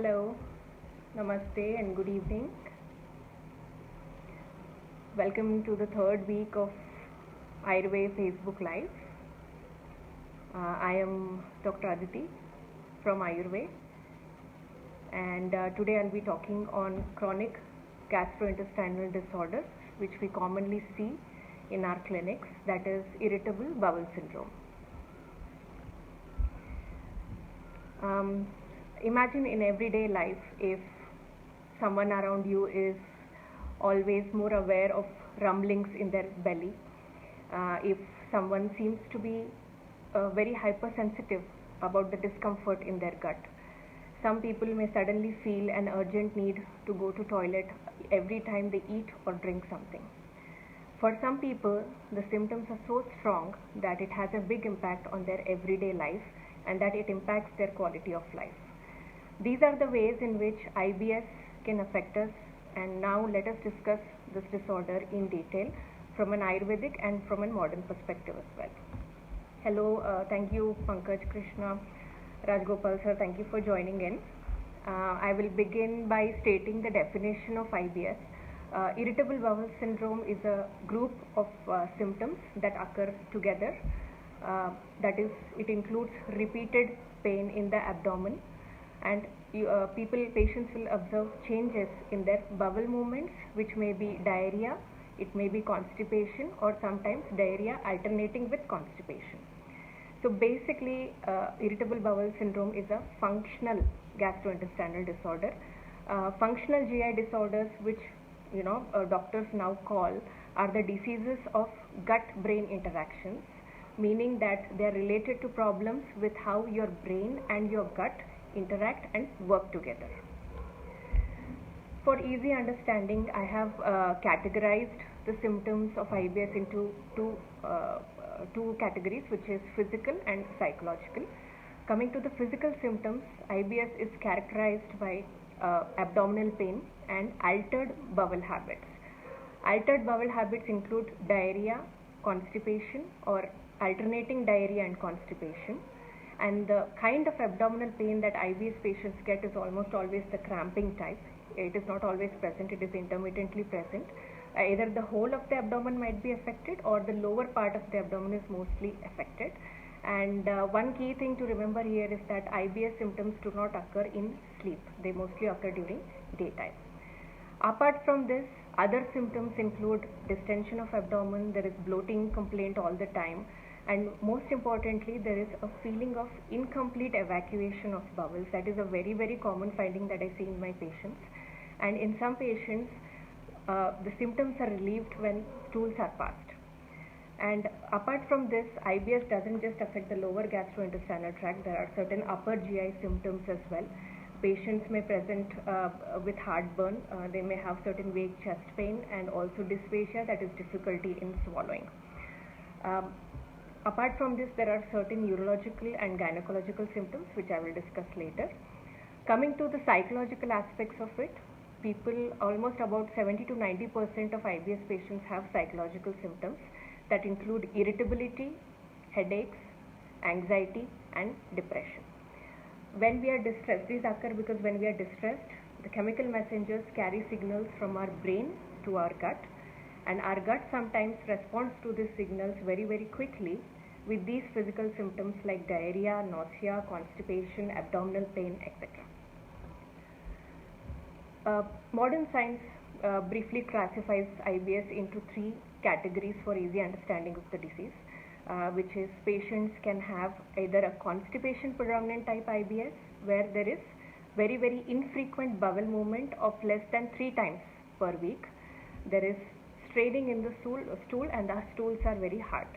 Hello, Namaste and good evening. Welcome to the third week of Ayurveda Facebook Live. I am Dr. Aditi from Ayurveda, and today I'll be talking on chronic gastrointestinal disorders which we commonly see in our clinics, that is irritable bowel syndrome. Imagine in everyday life if someone around you is always more aware of rumblings in their belly, if someone seems to be very hypersensitive about the discomfort in their gut. Some people may suddenly feel an urgent need to go to toilet every time they eat or drink something. For some people, the symptoms are so strong that it has a big impact on their everyday life and that it impacts their quality of life. These are the ways in which IBS can affect us, and now let us discuss this disorder in detail from an Ayurvedic and from a modern perspective as well. Hello, thank you Pankaj, Krishna, Rajgopal sir, thank you for joining in. I will begin by stating the definition of IBS. Irritable bowel syndrome is a group of symptoms that occur together. That is, it includes repeated pain in the abdomen, and patients will observe changes in their bowel movements, which may be diarrhea, it may be constipation, or sometimes diarrhea alternating with constipation. So basically, irritable bowel syndrome is a functional gastrointestinal disorder. Functional GI disorders, which doctors now call, are the diseases of gut-brain interactions, meaning that they are related to problems with how your brain and your gut interact and work together. For easy understanding, I have categorized the symptoms of IBS into two categories, which is physical and psychological. Coming to the physical symptoms, IBS is characterized by abdominal pain and altered bowel habits. Altered bowel habits include diarrhea, constipation, or alternating diarrhea and constipation. And the kind of abdominal pain that IBS patients get is almost always the cramping type. It is not always present, it is intermittently present. Either the whole of the abdomen might be affected or the lower part of the abdomen is mostly affected. And one key thing to remember here is that IBS symptoms do not occur in sleep. They mostly occur during daytime. Apart from this, other symptoms include distension of abdomen, there is bloating complaint all the time, and most importantly, there is a feeling of incomplete evacuation of bowels. That is a very, very common finding that I see in my patients. And in some patients, the symptoms are relieved when stools are passed. And apart from this, IBS doesn't just affect the lower gastrointestinal tract. There are certain upper GI symptoms as well. Patients may present with heartburn. They may have certain vague chest pain and also dysphagia, that is difficulty in swallowing. Apart from this, there are certain urological and gynecological symptoms which I will discuss later. Coming to the psychological aspects of it, almost about 70 to 90% of IBS patients have psychological symptoms that include irritability, headaches, anxiety, and depression. When we are distressed, these occur because when we are distressed, the chemical messengers carry signals from our brain to our gut, and our gut sometimes responds to these signals very, very quickly with these physical symptoms like diarrhea, nausea, constipation, abdominal pain, etc. Modern science briefly classifies IBS into three categories for easy understanding of the disease, which is patients can have either a constipation predominant type IBS, where there is very, very infrequent bowel movement of less than 3 times per week. There is straining in the stool and the stools are very hard.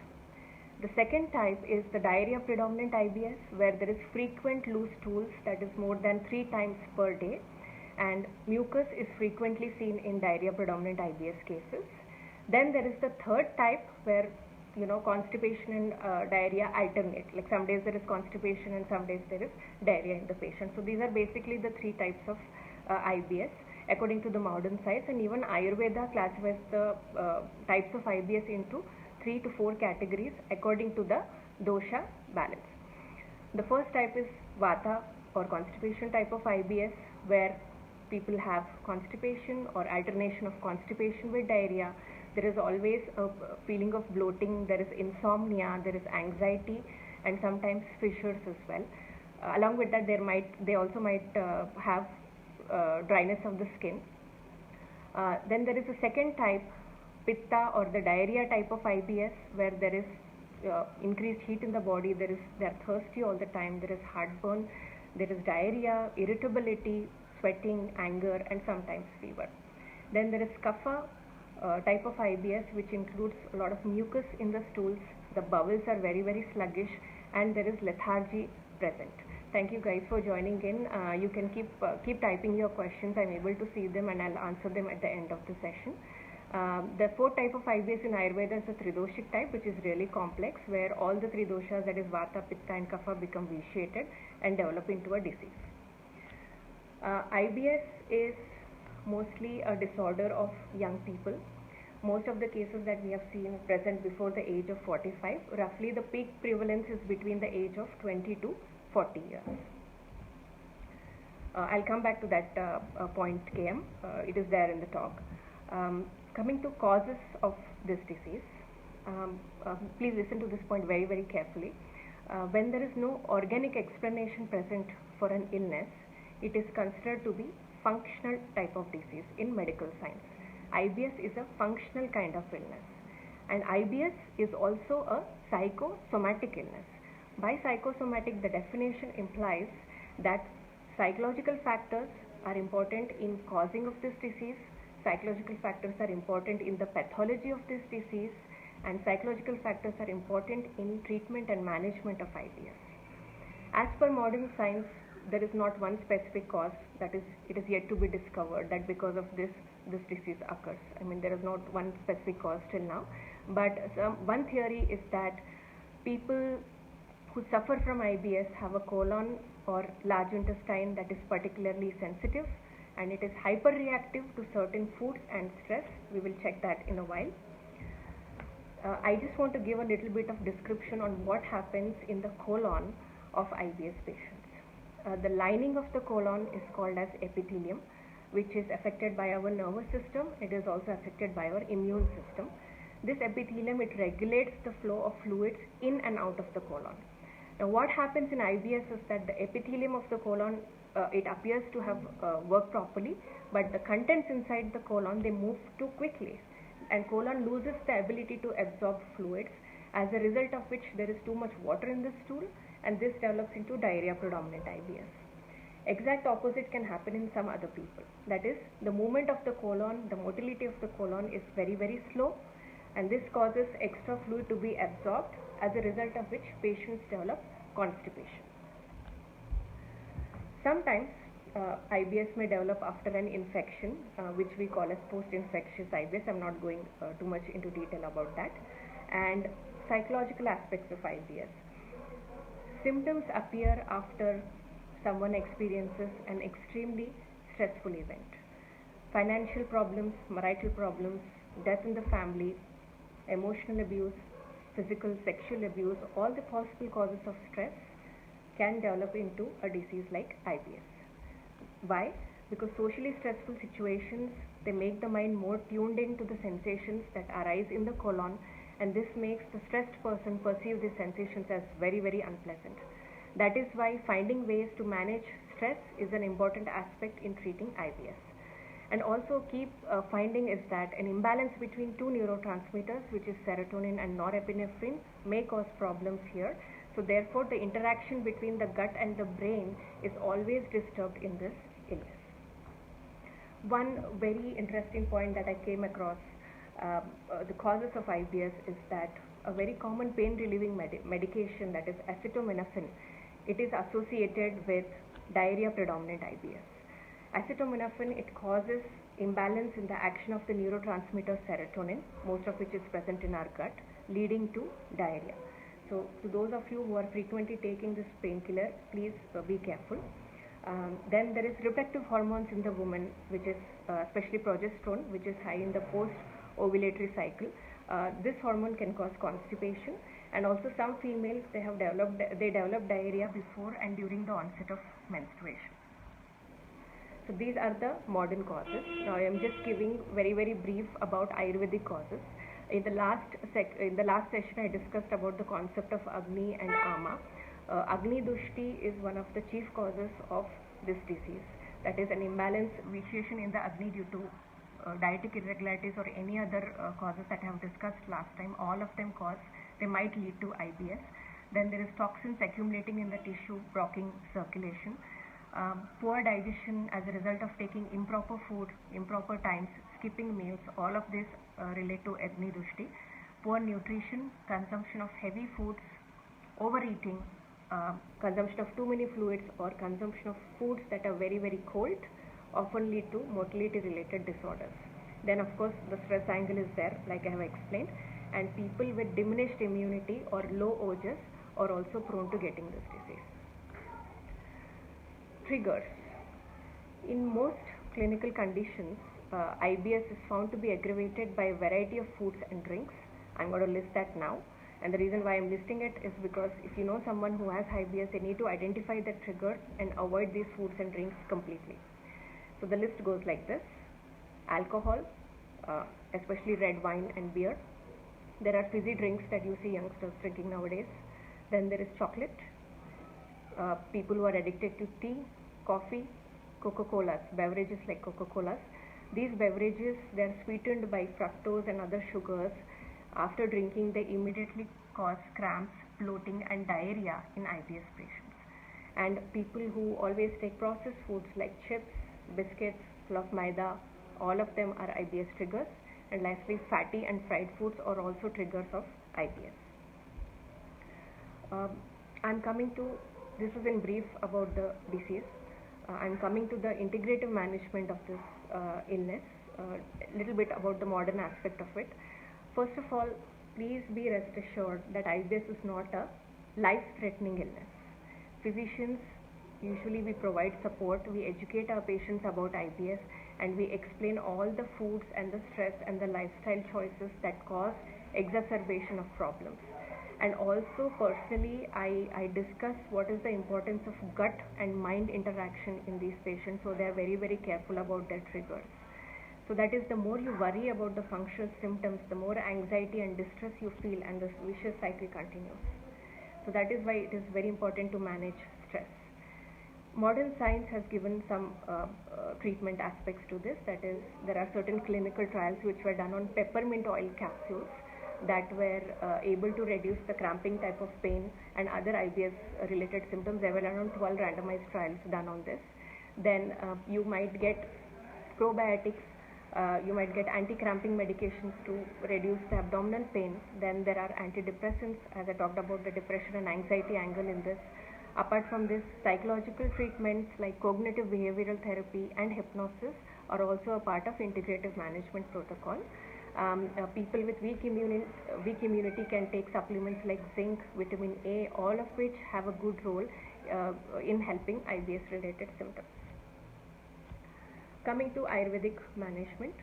The second type is the diarrhea predominant IBS, where there is frequent loose stools, that is more than 3 times per day, and mucus is frequently seen in diarrhea predominant IBS cases. Then there is the third type where constipation and diarrhea alternate, like some days there is constipation and some days there is diarrhea in the patient. So these are basically the 3 types of IBS according to the modern science, and even Ayurveda classifies the types of IBS into 3 to 4 categories according to the dosha balance. The first type is Vata or constipation type of IBS, where people have constipation or alternation of constipation with diarrhea. There is always a feeling of bloating, there is insomnia, there is anxiety, and sometimes fissures as well. Along with that, they also might have dryness of the skin. Then there is a second type, pitta or the diarrhea type of IBS, where there is increased heat in the body, they are thirsty all the time, there is heartburn, there is diarrhea, irritability, sweating, anger, and sometimes fever. Then there is kapha type of IBS, which includes a lot of mucus in the stools, the bowels are very, very sluggish, and there is lethargy present. Thank you guys for joining in. You can keep typing your questions. I'm able to see them and I'll answer them at the end of the session. The fourth type of IBS in Ayurveda is the Tridoshic type, which is really complex, where all the three doshas, that is Vata, Pitta and Kapha, become vitiated and develop into a disease. IBS is mostly a disorder of young people. Most of the cases that we have seen present before the age of 45. Roughly the peak prevalence is between the age of 20 to 40 years. I'll come back to that point, KM. It is there in the talk. Coming to causes of this disease, please listen to this point very, very carefully. When there is no organic explanation present for an illness, it is considered to be functional type of disease in medical science. IBS is a functional kind of illness, and IBS is also a psychosomatic illness. By psychosomatic, the definition implies that psychological factors are important in causing of this disease, psychological factors are important in the pathology of this disease, and psychological factors are important in treatment and management of IBS. As per modern science, there is not one specific cause, that is, it is yet to be discovered that because of this disease occurs. I mean, there is not one specific cause till now, but one theory is that people who suffer from IBS have a colon or large intestine that is particularly sensitive, and it is hyperreactive to certain foods and stress. We will check that in a while. I just want to give a little bit of description on what happens in the colon of IBS patients. The lining of the colon is called as epithelium, which is affected by our nervous system. It is also affected by our immune system. This epithelium, it regulates the flow of fluids in and out of the colon. Now what happens in IBS is that the epithelium of the colon, it appears to have worked properly, but the contents inside the colon, they move too quickly, and colon loses the ability to absorb fluids, as a result of which there is too much water in the stool, and this develops into diarrhea predominant IBS. Exact opposite can happen in some other people. That is, the movement of the colon, the motility of the colon is very, very slow, and this causes extra fluid to be absorbed, as a result of which patients develop constipation. Sometimes IBS may develop after an infection, which we call as post-infectious IBS. I'm not going too much into detail about that. And psychological aspects of IBS. Symptoms appear after someone experiences an extremely stressful event. Financial problems, marital problems, death in the family, emotional abuse, physical, sexual abuse, all the possible causes of stress can develop into a disease like IBS. Why? Because socially stressful situations, they make the mind more tuned into the sensations that arise in the colon, and this makes the stressed person perceive these sensations as very, very unpleasant. That is why finding ways to manage stress is an important aspect in treating IBS. And also keep finding is that an imbalance between two neurotransmitters, which is serotonin and norepinephrine, may cause problems here. So therefore the interaction between the gut and the brain is always disturbed in this illness. One very interesting point that I came across, the causes of IBS, is that a very common pain relieving medication, that is acetaminophen, it is associated with diarrhea predominant IBS. Acetaminophen, it causes imbalance in the action of the neurotransmitter serotonin, most of which is present in our gut, leading to diarrhea. So to those of you who are frequently taking this painkiller, please be careful. Then there is reproductive hormones in the woman, which is especially progesterone, which is high in the post-ovulatory cycle. This hormone can cause constipation, And also some females, they develop diarrhea before and during the onset of menstruation. So these are the modern causes. Now I am just giving very brief about Ayurvedic causes. In the last session I discussed about the concept of Agni and Ama. Agni Dushti is one of the chief causes of this disease. That is an imbalance, vitiation in the Agni due to dietic irregularities or any other causes that I have discussed last time. All of them they might lead to IBS. Then there is toxins accumulating in the tissue, blocking circulation. Poor digestion as a result of taking improper food, improper times, skipping meals, all of this relate to Agni Dushti. Poor nutrition, consumption of heavy foods, overeating, consumption of too many fluids, or consumption of foods that are very cold often lead to motility related disorders. Then of course the stress angle is there, like I have explained, and people with diminished immunity or low OJS are also prone to getting this disease. Triggers. In most clinical conditions, IBS is found to be aggravated by a variety of foods and drinks. I'm going to list that now. And the reason why I'm listing it is because if you know someone who has IBS, they need to identify the triggers and avoid these foods and drinks completely. So the list goes like this. Alcohol, especially red wine and beer. There are fizzy drinks that you see youngsters drinking nowadays. Then there is chocolate. People who are addicted to tea, coffee, Coca-Colas, beverages like Coca-Colas. These beverages, they are sweetened by fructose and other sugars. After drinking, they immediately cause cramps, bloating and diarrhea in IBS patients. And people who always take processed foods like chips, biscuits, full of maida, all of them are IBS triggers. And lastly, fatty and fried foods are also triggers of IBS. This is in brief about the disease. I'm coming to the integrative management of this illness, a little bit about the modern aspect of it. First of all, please be rest assured that IBS is not a life-threatening illness. Physicians, usually we provide support, we educate our patients about IBS, and we explain all the foods and the stress and the lifestyle choices that cause exacerbation of problems. And also personally, I discuss what is the importance of gut and mind interaction in these patients, so they are very careful about their triggers. So that is, the more you worry about the functional symptoms, the more anxiety and distress you feel, and this vicious cycle continues. So that is why it is very important to manage stress. Modern science has given some treatment aspects to this. That is, there are certain clinical trials which were done on peppermint oil capsules that were able to reduce the cramping type of pain and other IBS related symptoms. There were around 12 randomized trials done on this. Then you might get probiotics, you might get anti-cramping medications to reduce the abdominal pain. Then there are antidepressants, as I talked about the depression and anxiety angle in this. Apart from this, psychological treatments like cognitive behavioral therapy and hypnosis are also a part of integrative management protocol. People with weak immunity can take supplements like zinc, vitamin A, all of which have a good role in helping IBS related symptoms. Coming to Ayurvedic management,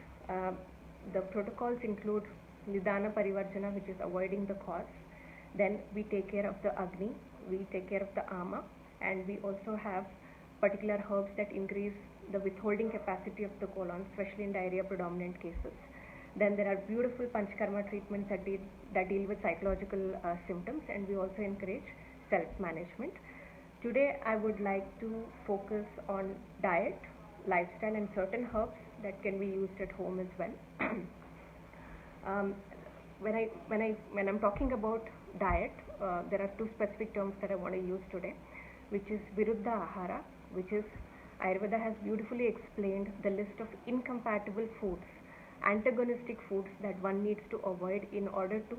the protocols include Nidana Parivarjana, which is avoiding the cause. Then we take care of the Agni, we take care of the Ama, and we also have particular herbs that increase the withholding capacity of the colon, especially in diarrhea predominant cases. Then there are beautiful Panchakarma treatments that deal with psychological symptoms, and we also encourage self-management. Today I would like to focus on diet, lifestyle, and certain herbs that can be used at home as well. When I'm talking about diet, there are two specific terms that I want to use today, which is Viruddha Ahara, which is Ayurveda has beautifully explained the list of incompatible foods, antagonistic foods that one needs to avoid in order to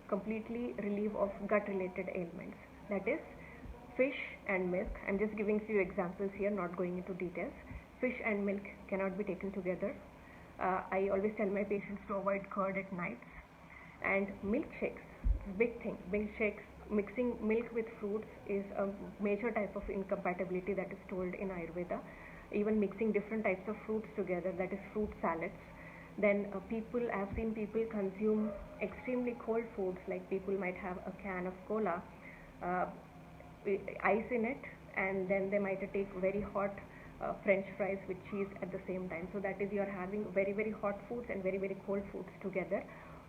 completely relieve of gut related ailments. That is, fish and milk. I'm just giving few examples here, not going into details. Fish and milk cannot be taken together. I always tell my patients to avoid curd at nights. And milkshakes, big thing. Milkshakes, mixing milk with fruits is a major type of incompatibility that is told in Ayurveda. Even mixing different types of fruits together, that is fruit salads. Then I've seen people consume extremely cold foods, like people might have a can of cola, uh, ice in it, and then they might take very hot french fries with cheese at the same time. So that is, you're having very very hot foods and very very cold foods together.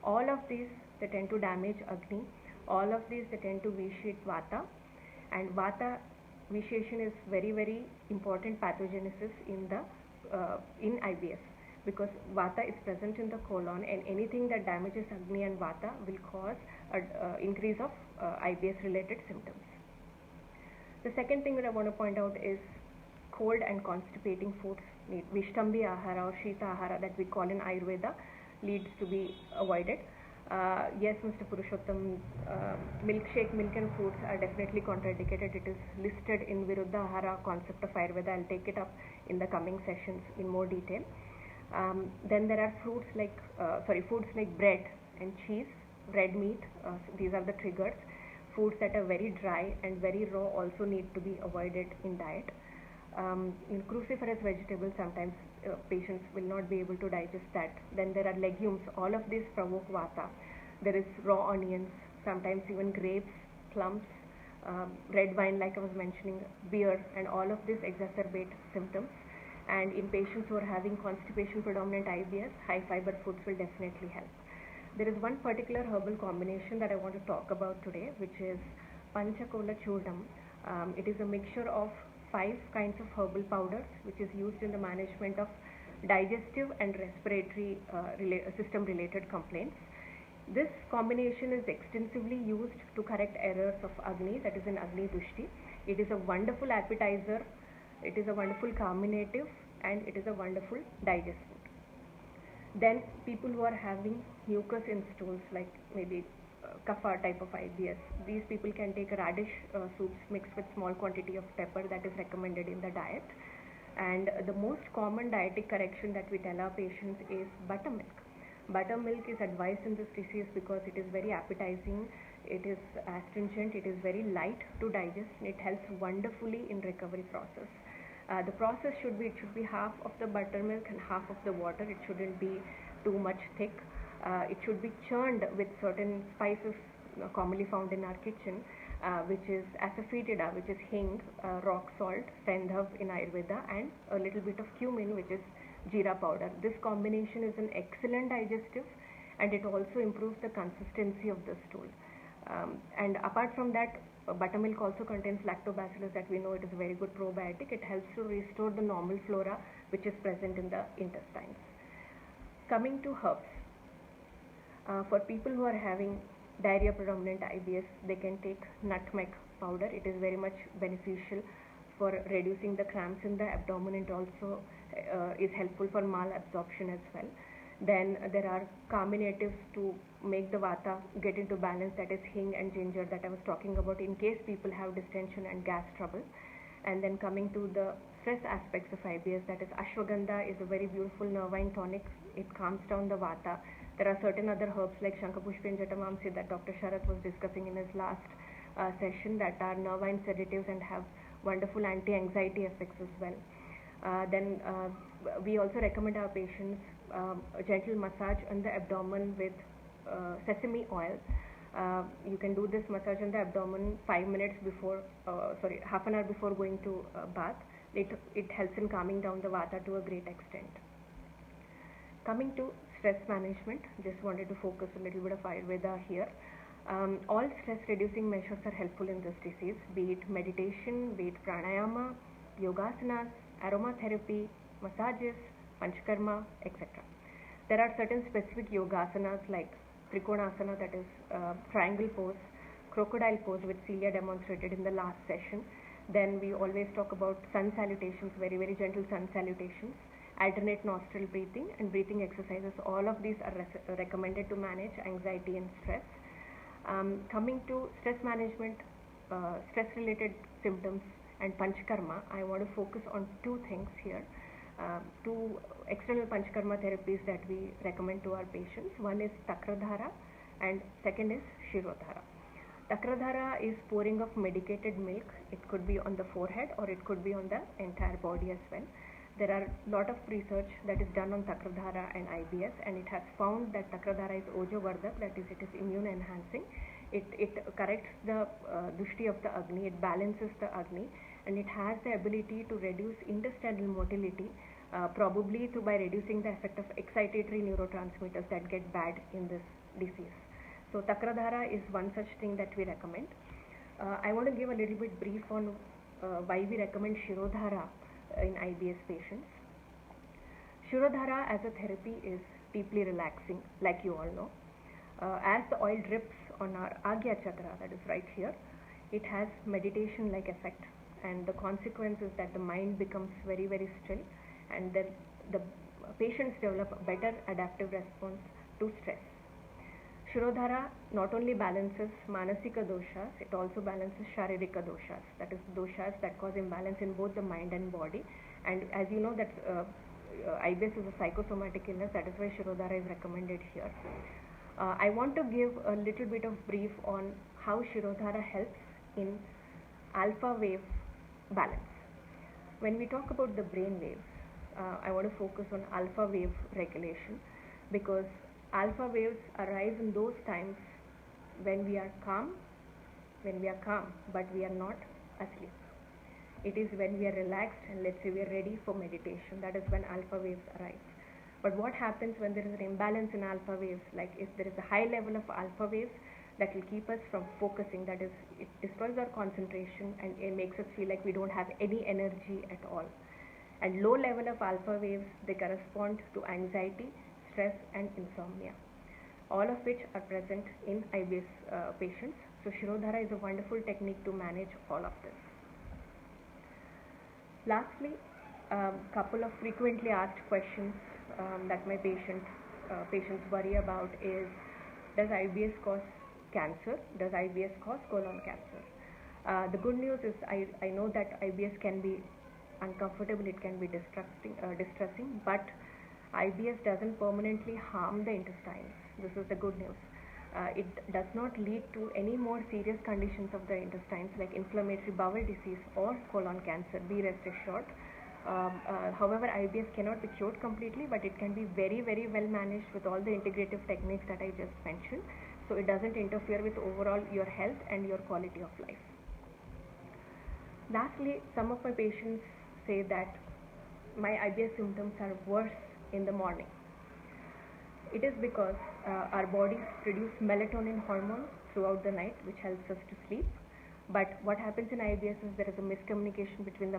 All of these, they tend to damage Agni. All of these, they tend to vitiate Vata, and Vata vitiation is very very important pathogenesis in IBS, because Vata is present in the colon, and anything that damages Agni and Vata will cause an increase of IBS related symptoms. The second thing that I want to point out is cold and constipating foods. Vishtambi ahara or Shita ahara that we call in Ayurveda leads to be avoided. Yes, Mr. Purushottam, milkshake, milk and fruits are definitely contraindicated. It is listed in Viruddha Ahara concept of Ayurveda. I'll take it up in the coming sessions in more detail. Then there are foods like bread and cheese, red meat. These are the triggers. Foods that are very dry and very raw also need to be avoided in diet. In cruciferous vegetables, sometimes patients will not be able to digest that. Then there are legumes. All of these provoke Vata. There is raw onions, sometimes even grapes, plums, red wine, like I was mentioning, beer, and all of this exacerbate symptoms. And in patients who are having constipation predominant IBS, high fiber foods will definitely help. There is one particular herbal combination that I want to talk about today, which is Panchakola Churdam. It is a mixture of 5 kinds of herbal powders, which is used in the management of digestive and respiratory system related complaints. This combination is extensively used to correct errors of Agni, that is in Agni Dushti. It is a wonderful appetizer, it is a wonderful carminative, and it is a wonderful digestive. Then people who are having mucus in stools, like maybe kapha type of IBS, these people can take radish soups mixed with small quantity of pepper, that is recommended in the diet. And the most common dietic correction that we tell our patients is buttermilk. Buttermilk is advised in this disease because it is very appetizing, it is astringent, it is very light to digest, and it helps wonderfully in recovery process. The process should be half of the buttermilk and half of the water. It shouldn't be too much thick. It should be churned with certain spices commonly found in our kitchen, which is asafoetida, which is hing, rock salt, sendhav in Ayurveda, and a little bit of cumin, which is jeera powder. This combination is an excellent digestive, and it also improves the consistency of the stool. And apart from that, buttermilk also contains lactobacillus, that we know it is a very good probiotic. It helps to restore the normal flora which is present in the intestines. Coming to herbs, for people who are having diarrhea predominant IBS, they can take nutmeg powder. It is very much beneficial for reducing the cramps in the abdomen, and also is helpful for malabsorption as well. Then there are carminatives to make the Vata get into balance, that is hing and ginger that I was talking about in case people have distension and gas trouble. And then coming to the stress aspects of IBS, that is ashwagandha is a very beautiful nervine tonic. It calms down the Vata. There are certain other herbs like Shankapushpi and Jatamamsi that Dr. Sharath was discussing in his last session, that are nervine sedatives and have wonderful anti-anxiety effects as well. Then we also recommend our patients a gentle massage on the abdomen with sesame oil. You can do this massage on the abdomen 5 minutes before, half an hour before going to bath. It helps in calming down the Vata to a great extent. Coming to stress management, just wanted to focus a little bit of Ayurveda here. All stress reducing measures are helpful in this disease, be it meditation, be it pranayama, yogasanas, aromatherapy, massages, panchakarma, etc. There are certain specific yogasanas like Trikonasana, that is triangle pose, crocodile pose, which Celia demonstrated in the last session. Then we always talk about sun salutations, very very gentle sun salutations, alternate nostril breathing, and breathing exercises. All of these are recommended to manage anxiety and stress. Coming to stress management, stress related symptoms and panchakarma, I want to focus on 2 things here. 2 external panchakarma therapies that we recommend to our patients. One is Takradhara and second is Shirodhara. Takradhara is pouring of medicated milk. It could be on the forehead or it could be on the entire body as well. there are a lot of research that is done on Takradhara and IBS, and it has found that Takradhara is Ojavardhak, that is, it is immune enhancing. It corrects the Dushti of the Agni, it balances the Agni, and it has the ability to reduce intestinal motility, probably by reducing the effect of excitatory neurotransmitters that get bad in this disease. So Takradhara is one such thing that we recommend. I want to give a little bit brief on why we recommend Shirodhara in IBS patients. Shirodhara as a therapy is deeply relaxing, like you all know. As the oil drips on our Agya Chakra, that is right here, it has meditation-like effect, and the consequence is that the mind becomes very, very still, and then the patients develop a better adaptive response to stress. Shirodhara not only balances Manasika doshas, it also balances Sharirika doshas, that is doshas that cause imbalance in both the mind and body. And as you know that IBS is a psychosomatic illness, that is why Shirodhara is recommended here. I want to give a little bit of brief on how Shirodhara helps in alpha wave balance. When we talk about the brain waves, I want to focus on alpha wave regulation, because alpha waves arise in those times when we are calm, but we are not asleep. It is when we are relaxed and let's say we are ready for meditation, that is when alpha waves arise. But what happens when there is an imbalance in alpha waves, like if there is a high level of alpha waves, that will keep us from focusing, that is, it destroys our concentration and it makes us feel like we don't have any energy at all. And low level of alpha waves, they correspond to anxiety, stress and insomnia, all of which are present in IBS patients. So Shirodhara is a wonderful technique to manage all of this. Lastly, couple of frequently asked questions that my patients worry about is, does IBS cause cancer? Does IBS cause colon cancer? The good news is I know that IBS can be uncomfortable, it can be distressing, but IBS doesn't permanently harm the intestines. This is the good news. It does not lead to any more serious conditions of the intestines like inflammatory bowel disease or colon cancer, be rest assured. However, IBS cannot be cured completely, but it can be very, very well managed with all the integrative techniques that I just mentioned. So it doesn't interfere with overall your health and your quality of life. Lastly, some of my patients say that my IBS symptoms are worse in the morning. It is because our bodies produce melatonin hormone throughout the night, which helps us to sleep. But what happens in IBS is there is a miscommunication between the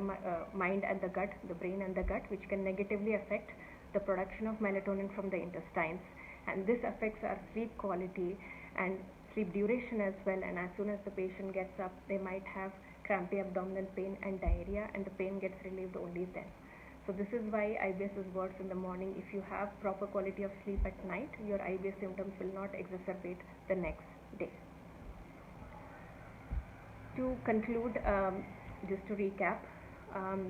mind and the gut, the brain and the gut, which can negatively affect the production of melatonin from the intestines. And this affects our sleep quality and sleep duration as well. And as soon as the patient gets up, they might have crampy abdominal pain and diarrhea, and the pain gets relieved only then. So this is why IBS is worse in the morning. If you have proper quality of sleep at night, your IBS symptoms will not exacerbate the next day. To conclude, just to recap,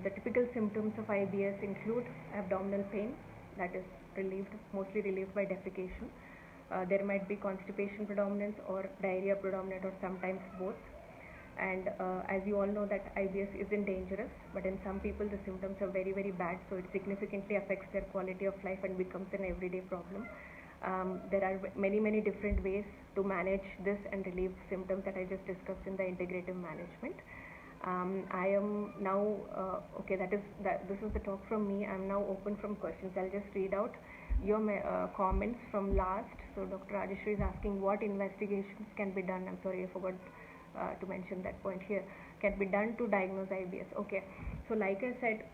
the typical symptoms of IBS include abdominal pain, that is mostly relieved by defecation. There might be constipation predominance or diarrhea predominant, or sometimes both. And as you all know that IBS isn't dangerous, but in some people the symptoms are very, very bad, so it significantly affects their quality of life and becomes an everyday problem. There are many, many different ways to manage this and relieve symptoms that I just discussed in the integrative management. I am now, this is the talk from me. I am now open from questions. I'll just read out your comments from last. So Dr. Rajeshri is asking what investigations can be done. I'm sorry, I forgot to mention that point here. Can be done to diagnose IBS. Okay, so like I said,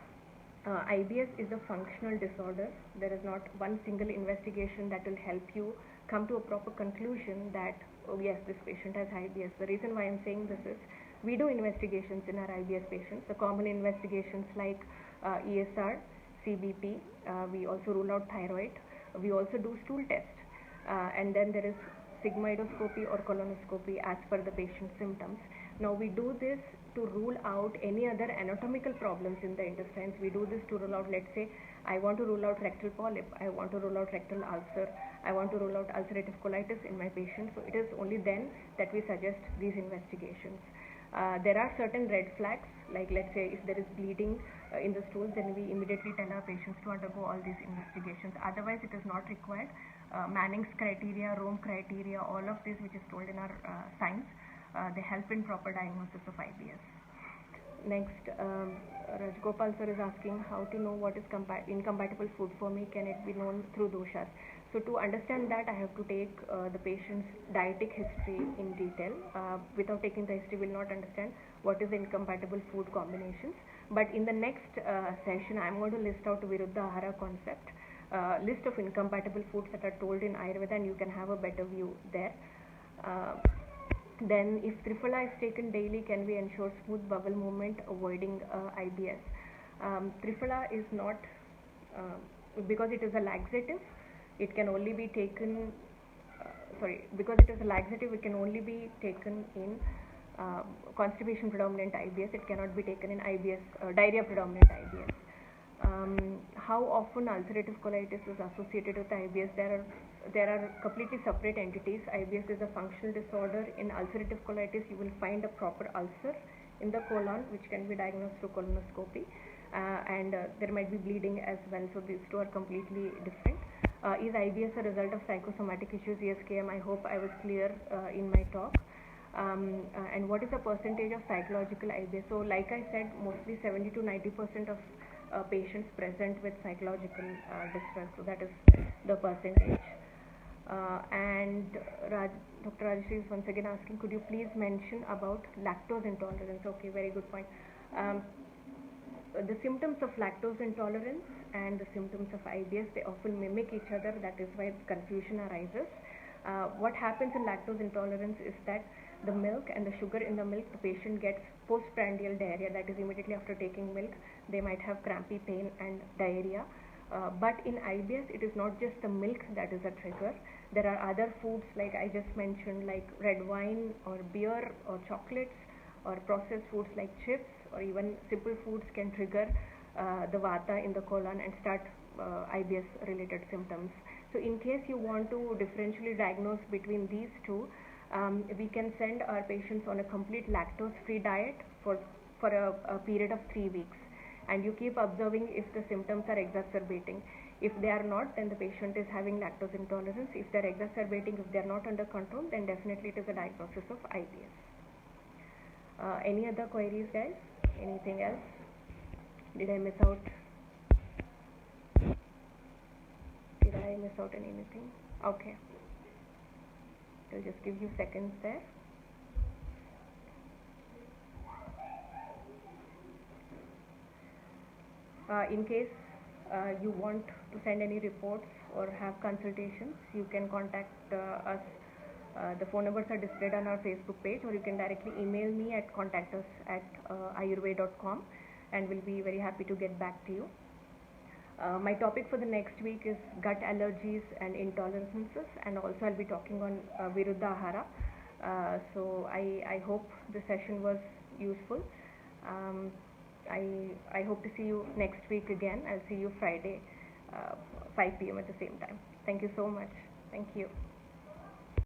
IBS is a functional disorder. There is not one single investigation that will help you come to a proper conclusion that, oh yes, this patient has IBS. The reason why I'm saying this is, we do investigations in our IBS patients. The common investigations like ESR, CBP, we also rule out thyroid. We also do stool test. And then there is sigmoidoscopy or colonoscopy as per the patient's symptoms. Now we do this to rule out any other anatomical problems in the intestines. We do this to rule out, let's say, I want to rule out rectal polyp, I want to rule out rectal ulcer, I want to rule out ulcerative colitis in my patient. So it is only then that we suggest these investigations. There are certain red flags, like let's say if there is bleeding in the stools, then we immediately tell our patients to undergo all these investigations. Otherwise, it is not required. Manning's criteria, Rome criteria, all of this which is told in our signs, they help in proper diagnosis of IBS. Next, Rajgopal sir is asking how to know what is incompatible food for me. Can it be known through doshas? So to understand that, I have to take the patient's dietic history in detail. Without taking the history, we will not understand what is incompatible food combinations. But in the next session, I am going to list out Viruddha Ahara concept, list of incompatible foods that are told in Ayurveda, and you can have a better view there. Then if Triphala is taken daily, can we ensure smooth bowel movement, avoiding IBS? Triphala is not, because it is a laxative, it can only be taken, because it is a laxative, it can only be taken in constipation predominant IBS. It cannot be taken in IBS, diarrhea predominant IBS. How often ulcerative colitis is associated with IBS? There are completely separate entities. IBS is a functional disorder. In ulcerative colitis, you will find a proper ulcer in the colon, which can be diagnosed through colonoscopy, and there might be bleeding as well. So these two are completely different. Is IBS a result of psychosomatic issues? Yes, KM, I hope I was clear in my talk. And what is the percentage of psychological IBS? So like I said, mostly 70 to 90% of patients present with psychological distress. So that is the percentage. And Dr. Rajeshri is once again asking, could you please mention about lactose intolerance? Okay, very good point. The symptoms of lactose intolerance and the symptoms of IBS, they often mimic each other. That is why confusion arises. What happens in lactose intolerance is that the milk and the sugar in the milk, the patient gets postprandial diarrhea, that is immediately after taking milk. They might have crampy pain and diarrhea. But in IBS, it is not just the milk that is a trigger. There are other foods, like I just mentioned, like red wine or beer or chocolates, or processed foods like chips, or even simple foods can trigger the vata in the colon and start IBS related symptoms. So in case you want to differentially diagnose between these two, we can send our patients on a complete lactose free diet for a period of 3 weeks, and you keep observing if the symptoms are exacerbating. If they are not, then the patient is having lactose intolerance. If they are exacerbating, if they are not under control, then definitely it is a diagnosis of IBS. Any other queries, guys? Anything else? Did I miss out? Did I miss out on anything? Okay. I'll just give you seconds there. In case you want to send any reports or have consultations, you can contact us. The phone numbers are displayed on our Facebook page, or you can directly email me at contactus@ayurved.com, and we'll be very happy to get back to you. My topic for the next week is gut allergies and intolerances, and also I'll be talking on Viruddha Ahara. So I hope the session was useful. I hope to see you next week again. I'll see you Friday, 5 p.m. at the same time. Thank you so much. Thank you.